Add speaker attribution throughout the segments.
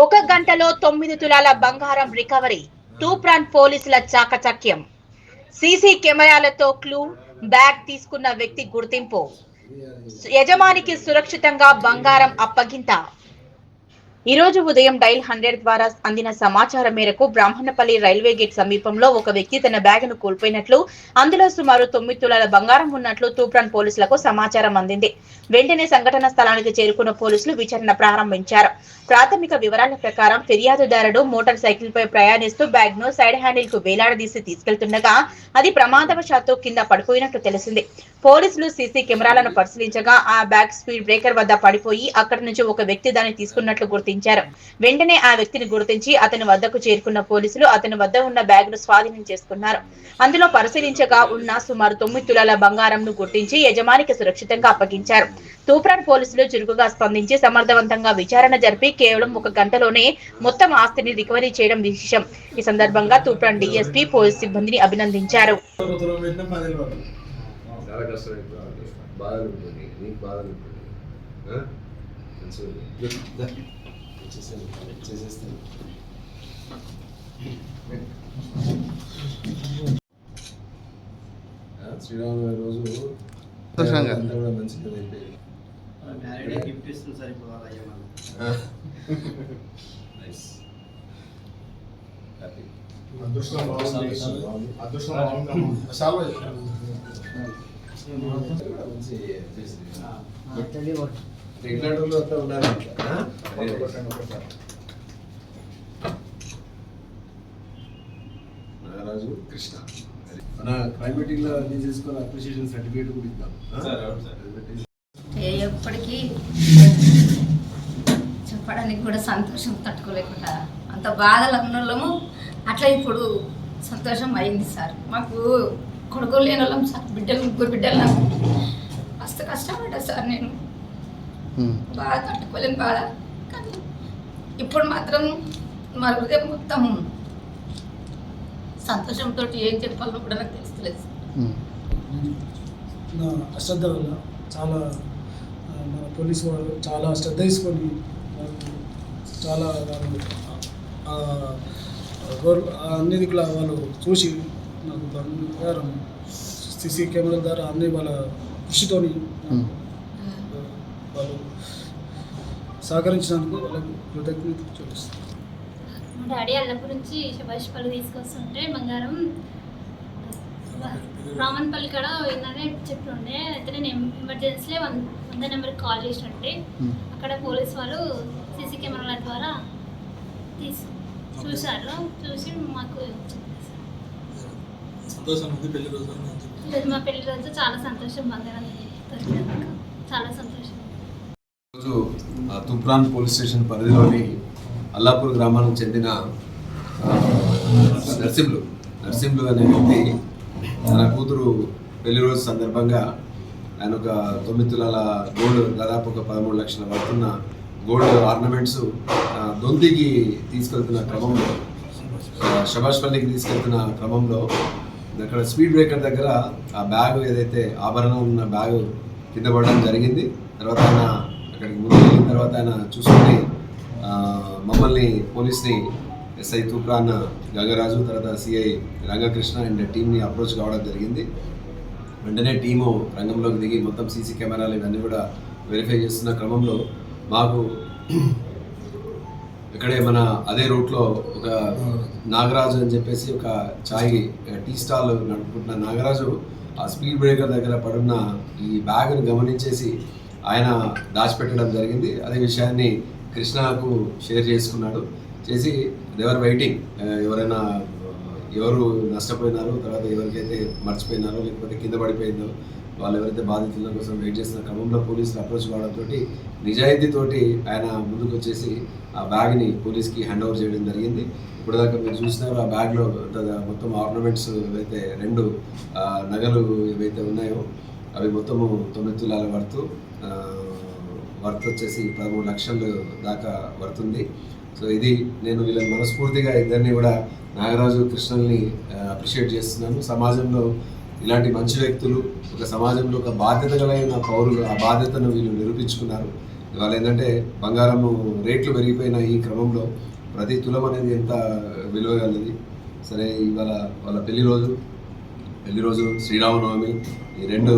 Speaker 1: 1 గంటలో 9 తులాల బంగారం రికవరీ. తూప్రాన్ పోలీసుల చాకచక్యం. సీసీ కెమెరాలతో క్లూ. బ్యాగ్ తీసుకున్న వ్యక్తి గుర్తింపు. యజమానికి సురక్షితంగా బంగారం అప్పగింత. ఈ రోజు ఉదయం డైల్ 100 ద్వారా అందిన సమాచారం మేరకు బ్రాహ్మణపల్లి రైల్వే గేట్ సమీపంలో ఒక వ్యక్తి తన బ్యాగును కోల్పోయినట్లు, అందులో సుమారు 9 తులాల బంగారం ఉన్నట్లు తూప్రాన్ పోలీసులకు సమాచారం అందింది. వెంటనే సంఘటన స్థలానికి చేరుకున్న పోలీసులు విచారణ ప్రారంభించారు. ప్రాథమిక వివరాల ప్రకారం ఫిర్యాదుదారుడు మోటార్ సైకిల్ పై ప్రయాణిస్తూ బ్యాగ్ ను సైడ్ హ్యాండిల్ కు వేలాడదీసి తీసుకెళ్తుండగా అది ప్రమాదవశాత్తు కింద పడిపోయినట్లు తెలిసింది. పోలీసులు సీసీ కెమెరాలను పరిశీలించగా ఆ బ్యాగ్ స్పీడ్ బ్రేకర్ వద్ద పడిపోయి అక్కడి నుంచి ఒక వ్యక్తి దాన్ని తీసుకున్నట్లు గుర్తించారు. వెంటనే ఆ వ్యక్తిని గుర్తించి అతని వద్దకు చేరుకున్న పోలీసులు అతని వద్ద ఉన్న బ్యాగ్ ను స్వాధీనం చేసుకున్నారు. అందులో పరిశీలించగా ఉన్న సుమారు 9 తులాల బంగారంను గుర్తించి యజమానికి సురక్షితంగా అప్పగించారు. తూప్రాన్ పోలీసులు చురుకుగా స్పందించి సమర్థవంతంగా విచారణ జరిపి కేవలం 1 గంటలోనే మొత్తం ఆస్తిని రికవరీ చేయడం విశేషం. ఈ సందర్భంగా తూప్రాన్ డీఎస్పీ పోలీస్ సిబ్బందిని అభినందించారు.
Speaker 2: శ్రీరామ రోజు మంచిగా
Speaker 3: గిఫ్ట్ ఇస్తుంది సార్ ఇప్పుడు
Speaker 2: రెగ్యులేటర్లు అంతా ఉండాలి. నాగరాజు కృష్ణ మన క్రైమ్ మీటింగ్ లో అన్ని చేసుకుని అప్రిషియేషన్ సర్టిఫికేట్ కూడా ఇద్దాం.
Speaker 4: ఎప్పటికీ చెప్పడానికి కూడా సంతోషం తట్టుకోలేకుండా అంత బాధలు ఉన్నోళ్ళము అట్లా ఇప్పుడు సంతోషం అయింది సార్. మాకు కొడుకులు లేని వాళ్ళం సార్, ముగ్గురు బిడ్డలు నాకు మస్తు కష్టపడ్డా సార్. నేను బాధ తట్టుకోలేని బాధ, కానీ ఇప్పుడు మాత్రం మా హృదయం మొత్తం సంతోషంతో ఏం చెప్పాలో కూడా నాకు తెలుస్తలేదు.
Speaker 5: నా అశ్రద్ధ వల్ల చాలా మన పోలీసు వాళ్ళు చాలా శ్రద్ధ తీసుకొని చాలా అన్ని దిక్కుల వాళ్ళు చూసి నాకు దాని ప్రకారం సీసీ కెమెరాల ద్వారా అన్ని వాళ్ళ కృషితోని వాళ్ళు సహకరించినందుకు వాళ్ళకు కృతజ్ఞత చూపిస్తాను.
Speaker 6: మా డాడీ అల్లపూర్ నుంచి శభాష్ పళ్ళు తీసుకొస్తుంటే బంగారం రామన్పల్లి కాడ ఏంటనే చెప్తుండే. అయితే నేను ఎమర్జెన్సీలో 100 నెంబర్కి కాల్ చేసినట్టే అక్కడ పోలీస్ వాళ్ళు సీసీ కెమెరాల ద్వారా చూశారు. చూసి మాకు మా పెళ్లి రోజు చాలా సంతోషం, బంగారం చాలా సంతోషం.
Speaker 2: రోజు తూప్రాన్ పోలీస్ స్టేషన్ పరిధిలోని అల్లాపూర్ గ్రామానికి చెందిన నర్సింహులు అనే వ్యక్తి తన కూతురు పెళ్లి రోజు సందర్భంగా ఆయన ఒక 9 తులాల గోల్డ్, దాదాపు ఒక 13 లక్షల పడుతున్న గోల్డ్ ఆర్నమెంట్స్ దొంతికి తీసుకెళ్తున్న క్రమంలో, శభాష్పల్లికి తీసుకెళ్తున్న క్రమంలో అక్కడ స్పీడ్ బ్రేకర్ దగ్గర ఆ బ్యాగ్, ఏదైతే ఆభరణం ఉన్న బ్యాగ్ కింద పడడం జరిగింది. తర్వాత ఆయన అక్కడికి ముందు వెళ్ళిన తర్వాత ఆయన చూసుకుని మమ్మల్ని పోలీస్ని ఎస్ఐ తూప్రాన్ గంగరాజు, తర్వాత సిఐ రంగకృష్ణ అండ్ టీంని అప్రోచ్ కావడం జరిగింది. వెంటనే టీము రంగంలోకి దిగి మొత్తం సీసీ కెమెరాలు ఇవన్నీ కూడా వెరిఫై చేస్తున్న క్రమంలో మాకు ఇక్కడే మన అదే రూట్లో ఒక నాగరాజు అని చెప్పేసి ఒక టీ స్టాల్ నడుపుకుంటున్న నాగరాజు ఆ స్పీడ్ బ్రేకర్ దగ్గర పడున్న ఈ బ్యాగ్ను గమనించేసి ఆయన దాచిపెట్టడం జరిగింది. అదే విషయాన్ని కృష్ణకు షేర్ చేసుకున్నాడు. చేసి దేవర్ వెయిటింగ్, ఎవరు నష్టపోయినారో, తర్వాత ఎవరికైతే మర్చిపోయినారో లేకపోతే కింద పడిపోయిందో వాళ్ళు ఎవరైతే బాధితుల కోసం వెయిట్ చేసిన క్రమంలో పోలీసులు అప్రోచ్ కావడంతో నిజాయితీతోటి ఆయన ముందుకు వచ్చేసి ఆ బ్యాగ్ని పోలీస్కి హ్యాండ్ ఓవర్ చేయడం జరిగింది. ఇప్పుడు దాకా మీరు చూసినారు ఆ బ్యాగ్లో మొత్తం ఆర్నమెంట్స్ ఏవైతే 2 నగలు ఏవైతే ఉన్నాయో అవి మొత్తము 9 తులాల వర్త్ వచ్చేసి 13 లక్షలు దాకా వర్తుంది. సో ఇది నేను వీళ్ళని మనస్ఫూర్తిగా ఇద్దరిని కూడా నాగరాజు కృష్ణల్ని అప్రిషియేట్ చేస్తున్నాను. సమాజంలో ఇలాంటి మంచి వ్యక్తులు, ఒక సమాజంలో ఒక బాధ్యత కలిగిన పౌరులు ఆ బాధ్యతను వీళ్ళు నిరూపించుకున్నారు. ఇవాళ ఏంటంటే బంగారము రేట్లు పెరిగిపోయిన ఈ క్రమంలో ప్రతి తులం అనేది ఎంత విలువ కలది. సరే ఇవాళ వాళ్ళ పెళ్లి రోజు శ్రీరామనవమి, ఈ 2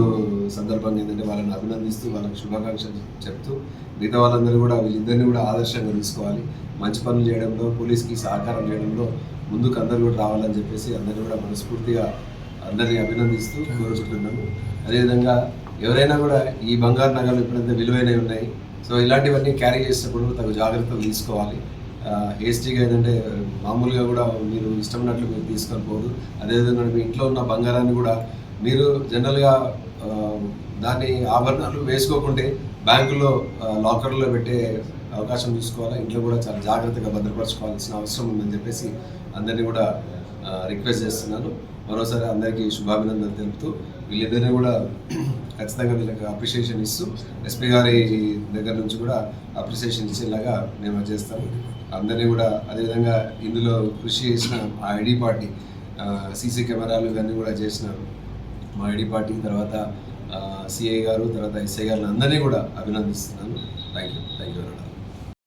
Speaker 2: సందర్భంగా ఏంటంటే వాళ్ళని అభినందిస్తూ వాళ్ళకి శుభాకాంక్షలు చెప్తూ మిగతా వాళ్ళందరూ కూడా వీళ్ళిద్దరిని కూడా ఆదర్శంగా తీసుకోవాలి. మంచి పనులు చేయడంలో, పోలీస్కి సహకారం చేయడంలో ముందుకు అందరూ కూడా రావాలని చెప్పేసి అందరూ కూడా మనస్ఫూర్తిగా అందరినీ అభినందిస్తూ కోరుకుంటున్నాము. అదేవిధంగా ఎవరైనా కూడా ఈ బంగారు నగలు ఎప్పుడైతే విలువైనవి ఉన్నాయి, సో ఇలాంటివన్నీ క్యారీ చేసేటప్పుడు తగు జాగ్రత్తలు తీసుకోవాలి. హేస్టీగా ఏంటంటే మామూలుగా కూడా మీరు ఇష్టమైనట్లు మీరు తీసుకొని పోదు. అదేవిధంగా మీ ఇంట్లో ఉన్న బంగారాన్ని కూడా మీరు జనరల్గా దాన్ని ఆభరణాలు వేసుకోకుంటే బ్యాంకులో లాకర్లో పెట్టే అవకాశం చూసుకోవాలి. ఇంట్లో కూడా చాలా జాగ్రత్తగా భద్రపరచుకోవాల్సిన అవసరం ఉందని చెప్పేసి అందరినీ కూడా రిక్వెస్ట్ చేస్తున్నాను. మరోసారి అందరికీ శుభాభినందనలు తెలుపుతూ వీళ్ళిద్దరినీ కూడా ఖచ్చితంగా వీళ్ళకి అప్రిషియేషన్ ఇస్తూ ఎస్పీ గారి దగ్గర నుంచి కూడా అప్రిషియేషన్ ఇచ్చేలాగా మేము చేస్తాము. అందరినీ కూడా అదేవిధంగా ఇందులో కృషి చేసిన ఆ ఐడి పార్టీ, సీసీ కెమెరాలు ఇవన్నీ కూడా చేసిన మా ఐడి పార్టీ, తర్వాత సిఐ గారు, తర్వాత ఎస్ఐ గారిని అందరినీ కూడా అభినందిస్తున్నాను. Thank you very much.